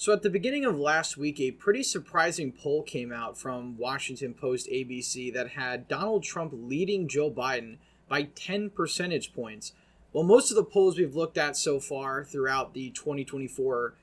So at the beginning of last week, a pretty surprising poll came out from Washington Post ABC that had Donald Trump leading Joe Biden by 10 percentage points. Well, most of the polls we've looked at so far throughout the 2024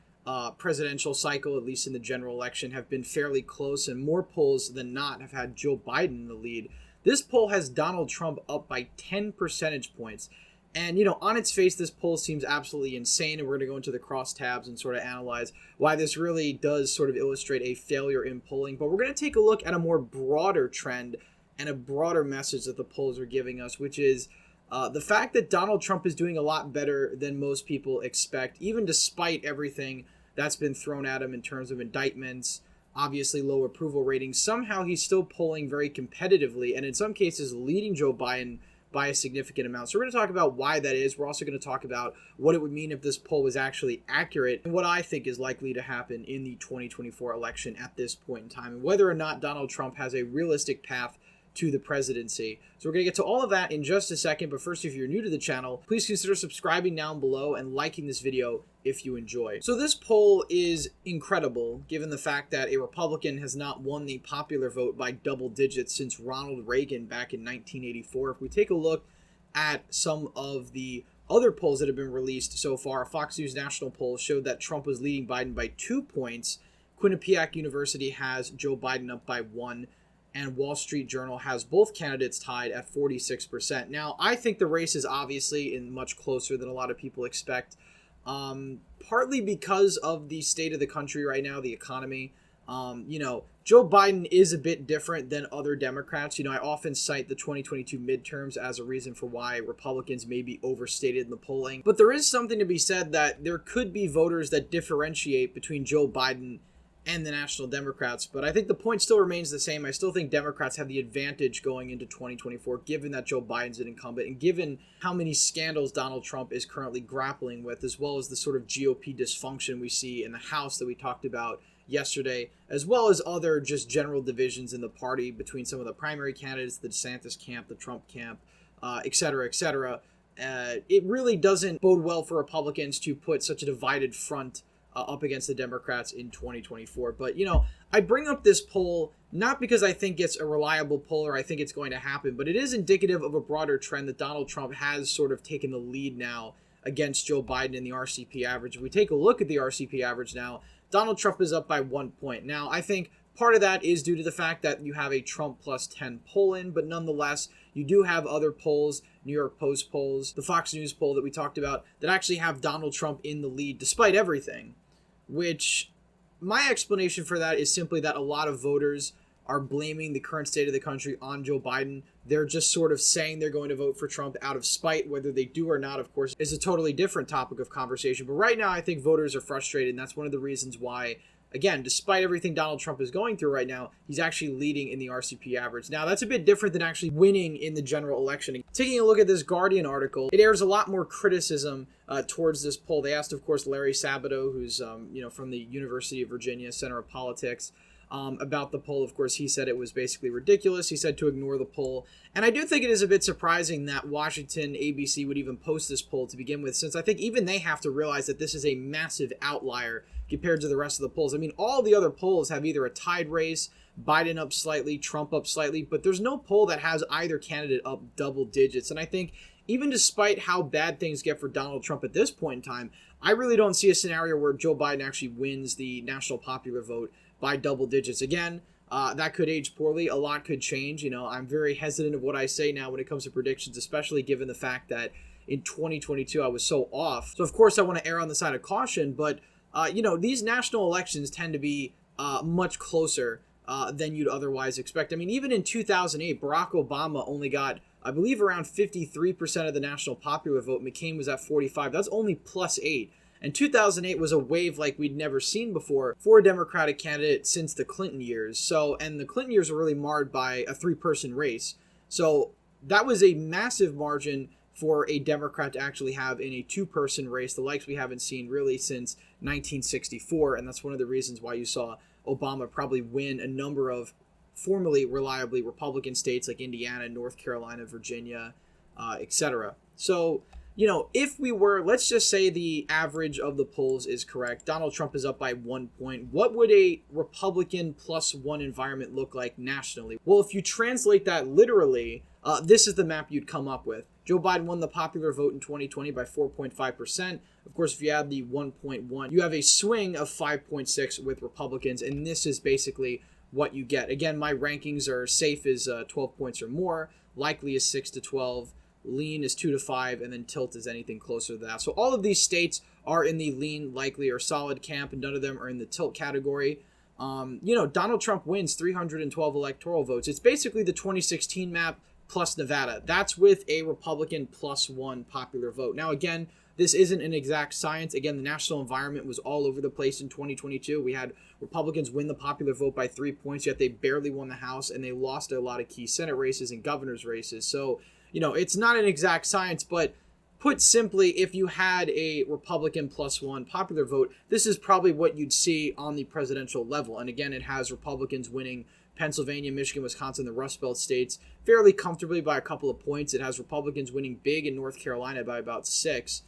presidential cycle, at least in the general election, have been fairly close, and more polls than not have had Joe Biden in the lead. This poll has Donald Trump up by 10 percentage points. And, on its face, this poll seems absolutely insane, and we're going to go into the crosstabs and sort of analyze why this really does sort of illustrate a failure in polling. But we're going to take a look at a more broader trend and a broader message that the polls are giving us, which is the fact that Donald Trump is doing a lot better than most people expect, even despite everything that's been thrown at him in terms of indictments, obviously low approval ratings. Somehow he's still polling very competitively, and in some cases leading Joe Biden by a significant amount. So we're going to talk about why that is. We're also going to talk about what it would mean if this poll was actually accurate and what I think is likely to happen in the 2024 election at this point in time, and whether or not Donald Trump has a realistic path to the presidency. So we're going to get to all of that in just a second, but first, if you're new to the channel, please consider subscribing down below and liking this video if you enjoy. So this poll is incredible, given the fact that a Republican has not won the popular vote by double digits since Ronald Reagan back in 1984. If we take a look at some of the other polls that have been released so far, a Fox News national poll showed that Trump was leading Biden by 2 points. Quinnipiac University has Joe Biden up by 1. And Wall Street Journal has both candidates tied at 46%. Now, I think the race is obviously much closer than a lot of people expect, partly because of the state of the country right now, the economy. Joe Biden is a bit different than other Democrats. I often cite the 2022 midterms as a reason for why Republicans may be overstated in the polling. But there is something to be said that there could be voters that differentiate between Joe Biden and the National Democrats, but I think the point still remains the same. I still think Democrats have the advantage going into 2024, given that Joe Biden's an incumbent and given how many scandals Donald Trump is currently grappling with, as well as the sort of GOP dysfunction we see in the House that we talked about yesterday, as well as other just general divisions in the party between some of the primary candidates, the DeSantis camp, the Trump camp, et cetera, et cetera. It really doesn't bode well for Republicans to put such a divided front up against the Democrats in 2024. But, I bring up this poll not because I think it's a reliable poll or I think it's going to happen, but it is indicative of a broader trend that Donald Trump has sort of taken the lead now against Joe Biden in the RCP average. If we take a look at the RCP average now, Donald Trump is up by 1 point. Now, I think part of that is due to the fact that you have a Trump plus 10 poll in, but nonetheless, you do have other polls, New York Post polls, the Fox News poll that we talked about, that actually have Donald Trump in the lead despite everything. Which my explanation for that is simply that a lot of voters are blaming the current state of the country on Joe Biden. They're just sort of saying they're going to vote for Trump out of spite. Whether they do or not, of course, is a totally different topic of conversation. But right now, I think voters are frustrated, and that's one of the reasons why, again, despite everything Donald Trump is going through right now, he's actually leading in the RCP average. Now, that's a bit different than actually winning in the general election. Taking a look at this Guardian article, it airs a lot more criticism towards this poll. They asked, of course, Larry Sabato, who's from the University of Virginia Center of Politics, about the poll. Of course, he said it was basically ridiculous. He said to ignore the poll. And I do think it is a bit surprising that Washington ABC would even post this poll to begin with, since I think even they have to realize that this is a massive outlier compared to the rest of the polls. I mean, all the other polls have either a tied race, Biden up slightly, Trump up slightly, but there's no poll that has either candidate up double digits. And I think even despite how bad things get for Donald Trump at this point in time, I really don't see a scenario where Joe Biden actually wins the national popular vote by double digits. Again, that could age poorly. A lot could change. I'm very hesitant of what I say now when it comes to predictions, especially given the fact that in 2022 I was so off. So, of course, I want to err on the side of caution, but, these national elections tend to be much closer than you'd otherwise expect. I mean, even in 2008, Barack Obama only got, I believe, around 53% of the national popular vote. McCain was at 45%. That's only +8. And 2008 was a wave like we'd never seen before for a Democratic candidate since the Clinton years. And the Clinton years were really marred by a 3-person race. So that was a massive margin for a Democrat to actually have in a 2-person race, the likes we haven't seen really since 1964. And that's one of the reasons why you saw Obama probably win a number of formerly reliably Republican states like Indiana, North Carolina, Virginia, etc. So if we were, let's just say the average of the polls is correct, Donald Trump is up by 1 point. What would a Republican +1 environment look like nationally? Well, if you translate that literally, this is the map you'd come up with. Joe Biden won the popular vote in 2020 by 4.5%. Of course, if you add the 1.1, you have a swing of 5.6 with Republicans, and this is basically what you get. Again, my rankings are safe is 12 points or more, likely is 6 to 12, lean is 2 to 5, and then tilt is anything closer to that. So all of these states are in the lean, likely, or solid camp, and none of them are in the tilt category. Donald Trump wins 312 electoral votes. It's basically the 2016 map plus Nevada. That's with a Republican +1 popular vote. Now, again, this isn't an exact science. Again, the national environment was all over the place in 2022. We had Republicans win the popular vote by 3 points, yet they barely won the House, and they lost a lot of key Senate races and governor's races. So, it's not an exact science, but put simply, if you had a Republican +1 popular vote, this is probably what you'd see on the presidential level. And again, it has Republicans winning Pennsylvania, Michigan, Wisconsin, the Rust Belt states fairly comfortably by a couple of points. It has Republicans winning big in North Carolina by about 6.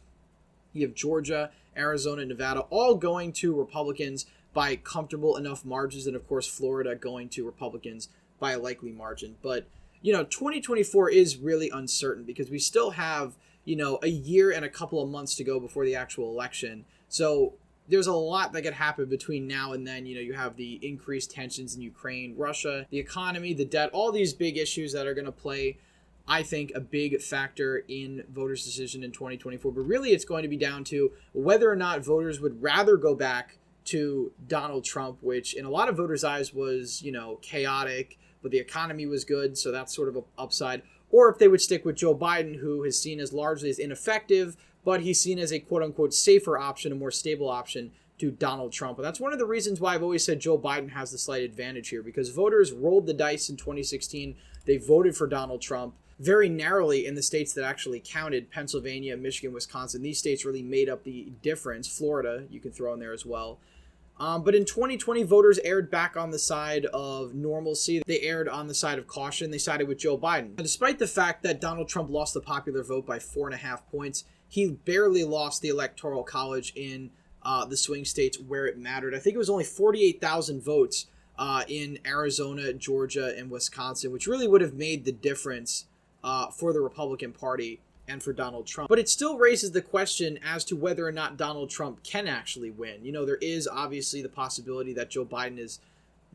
You have Georgia, Arizona, Nevada, all going to Republicans by comfortable enough margins. And of course, Florida going to Republicans by a likely margin. But 2024 is really uncertain because we still have, a year and a couple of months to go before the actual election. So there's a lot that could happen between now and then. You have the increased tensions in Ukraine, Russia, the economy, the debt, all these big issues that are going to play, I think, a big factor in voters' decision in 2024. But really, it's going to be down to whether or not voters would rather go back to Donald Trump, which in a lot of voters' eyes was, chaotic, but the economy was good, so that's sort of an upside. Or if they would stick with Joe Biden, who is seen as largely as ineffective, but he's seen as a quote-unquote safer option, a more stable option to Donald Trump. And that's one of the reasons why I've always said Joe Biden has the slight advantage here, because voters rolled the dice in 2016. They voted for Donald Trump very narrowly in the states that actually counted: Pennsylvania, Michigan, Wisconsin. These states really made up the difference. Florida, you can throw in there as well. But in 2020, voters erred back on the side of normalcy. They erred on the side of caution. They sided with Joe Biden. And despite the fact that Donald Trump lost the popular vote by 4.5 points, he barely lost the Electoral College in the swing states where it mattered. I think it was only 48,000 votes in Arizona, Georgia, and Wisconsin, which really would have made the difference for the Republican Party and for Donald Trump. But it still raises the question as to whether or not Donald Trump can actually win. There is obviously the possibility that Joe Biden is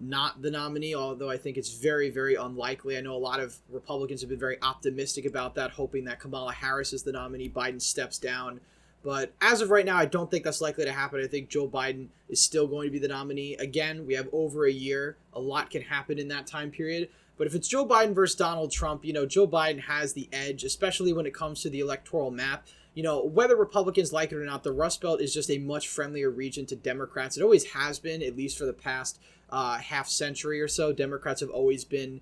not the nominee, although I think it's very, very unlikely. I know a lot of Republicans have been very optimistic about that, hoping that Kamala Harris is the nominee, Biden steps down. But as of right now, I don't think that's likely to happen. I think Joe Biden is still going to be the nominee. Again, we have over a year. A lot can happen in that time period. But if it's Joe Biden versus Donald Trump, Joe Biden has the edge, especially when it comes to the electoral map. Whether Republicans like it or not, the Rust Belt is just a much friendlier region to Democrats. It always has been, at least for the past half century or so. Democrats have always been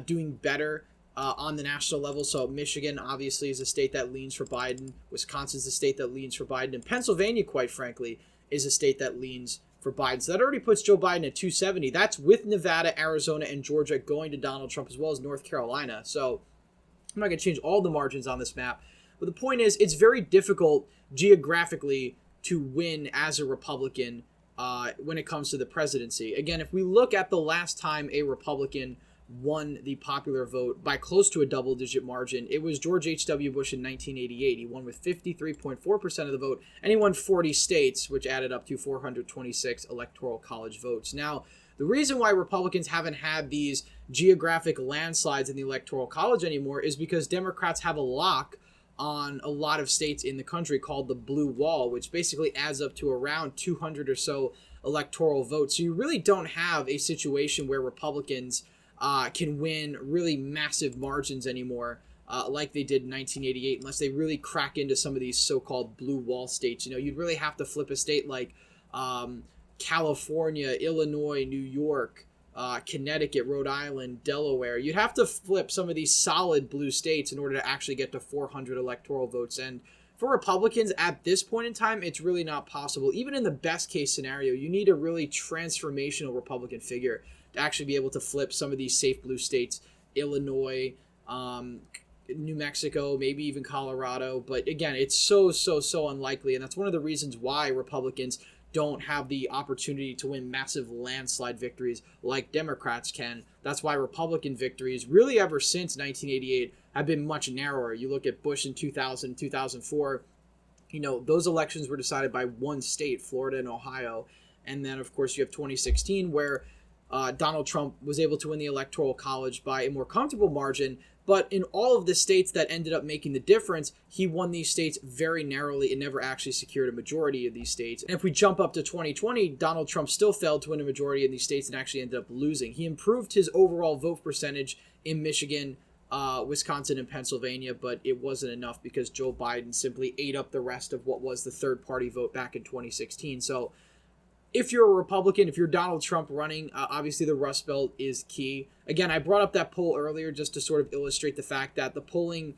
doing better on the national level. So Michigan, obviously, is a state that leans for Biden. Wisconsin's a state that leans for Biden. And Pennsylvania, quite frankly, is a state that leans for Biden. So that already puts Joe Biden at 270. That's with Nevada, Arizona, and Georgia going to Donald Trump, as well as North Carolina. So I'm not going to change all the margins on this map. But the point is, it's very difficult geographically to win as a Republican when it comes to the presidency. Again, if we look at the last time a Republican won the popular vote by close to a double-digit margin, it was George H.W. Bush in 1988. He won with 53.4% of the vote, and he won 40 states, which added up to 426 electoral college votes. Now, the reason why Republicans haven't had these geographic landslides in the electoral college anymore is because Democrats have a lock on a lot of states in the country called the Blue Wall, which basically adds up to around 200 or so electoral votes. So you really don't have a situation where Republicans can win really massive margins anymore like they did in 1988, unless they really crack into some of these so-called blue wall states. You'd really have to flip a state like California, Illinois, New York, Connecticut, Rhode Island, Delaware. You'd have to flip some of these solid blue states in order to actually get to 400 electoral votes. And for Republicans at this point in time, it's really not possible. Even in the best case scenario, you need a really transformational Republican figure to actually be able to flip some of these safe blue states, Illinois, New Mexico, maybe even Colorado. But again, it's so unlikely. And that's one of the reasons why Republicans don't have the opportunity to win massive landslide victories like Democrats can. That's why Republican victories, really ever since 1988, have been much narrower. You look at Bush in 2000, 2004, those elections were decided by one state, Florida and Ohio. And then, of course, you have 2016, where Donald Trump was able to win the Electoral College by a more comfortable margin. But in all of the states that ended up making the difference, he won these states very narrowly and never actually secured a majority of these states. And if we jump up to 2020, Donald Trump still failed to win a majority in these states and actually ended up losing. He improved his overall vote percentage in Michigan, Wisconsin, and Pennsylvania, but it wasn't enough because Joe Biden simply ate up the rest of what was the third-party vote back in 2016. So if you're a Republican, if you're Donald Trump running, obviously the Rust Belt is key. Again, I brought up that poll earlier just to sort of illustrate the fact that the polling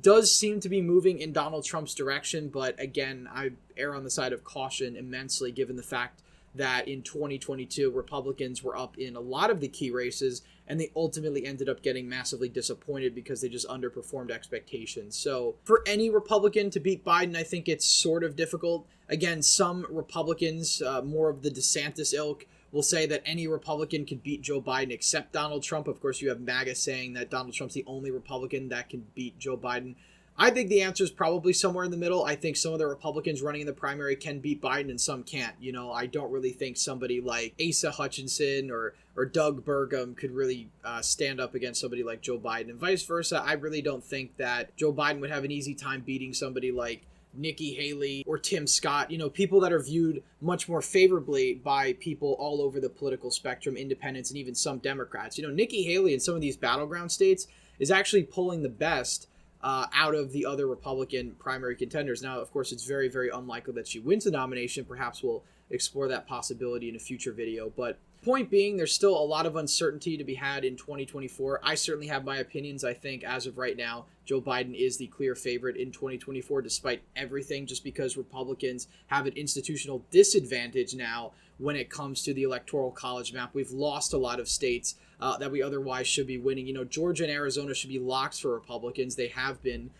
does seem to be moving in Donald Trump's direction. But again, I err on the side of caution immensely given the fact that in 2022, Republicans were up in a lot of the key races, and they ultimately ended up getting massively disappointed because they just underperformed expectations. So for any Republican to beat Biden, I think it's sort of difficult. Again, some Republicans, more of the DeSantis ilk, will say that any Republican could beat Joe Biden except Donald Trump. Of course, you have MAGA saying that Donald Trump's the only Republican that can beat Joe Biden. I think the answer is probably somewhere in the middle. I think some of the Republicans running in the primary can beat Biden and some can't. I don't really think somebody like Asa Hutchinson or Doug Burgum could really stand up against somebody like Joe Biden. And vice versa, I really don't think that Joe Biden would have an easy time beating somebody like Nikki Haley or Tim Scott, people that are viewed much more favorably by people all over the political spectrum, independents, and even some Democrats. Nikki Haley in some of these battleground states is actually pulling the best out of the other Republican primary contenders. Now, of course, it's very, very unlikely that she wins the nomination. Perhaps we'll explore that possibility in a future video. But point being, there's still a lot of uncertainty to be had in 2024. I certainly have my opinions. I think as of right now, Joe Biden is the clear favorite in 2024, despite everything, just because Republicans have an institutional disadvantage now when it comes to the Electoral College map. We've lost a lot of states that we otherwise should be winning. Georgia and Arizona should be locks for Republicans. They have been,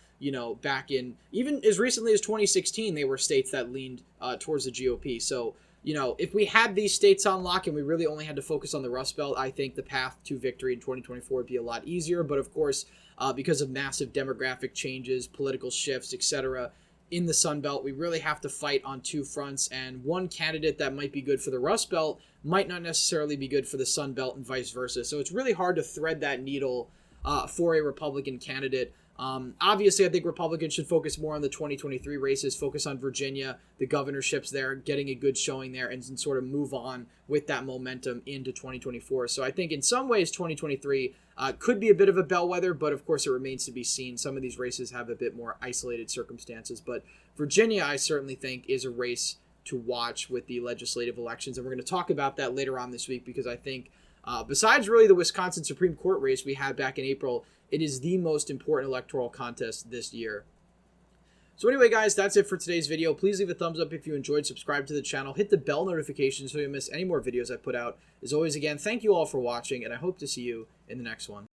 back in, even as recently as 2016, they were states that leaned towards the GOP. So, if we had these states on lock and we really only had to focus on the Rust Belt, I think the path to victory in 2024 would be a lot easier. But of course, because of massive demographic changes, political shifts, etc., in the Sun Belt, we really have to fight on two fronts, and one candidate that might be good for the Rust Belt might not necessarily be good for the Sun Belt and vice versa. So it's really hard to thread that needle for a Republican candidate. Obviously, I think Republicans should focus more on the 2023 races, focus on Virginia, the governorships there, getting a good showing there, and sort of move on with that momentum into 2024. So I think in some ways 2023 could be a bit of a bellwether, but of course it remains to be seen. Some of these races have a bit more isolated circumstances, but Virginia, I certainly think, is a race to watch with the legislative elections, and we're going to talk about that later on this week because I think besides really the Wisconsin Supreme Court race we had back in April, it is the most important electoral contest this year. So anyway, guys, that's it for today's video. Please leave a thumbs up if you enjoyed, subscribe to the channel, hit the bell notification so you don't miss any more videos I put out. As always, again, thank you all for watching, and I hope to see you in the next one.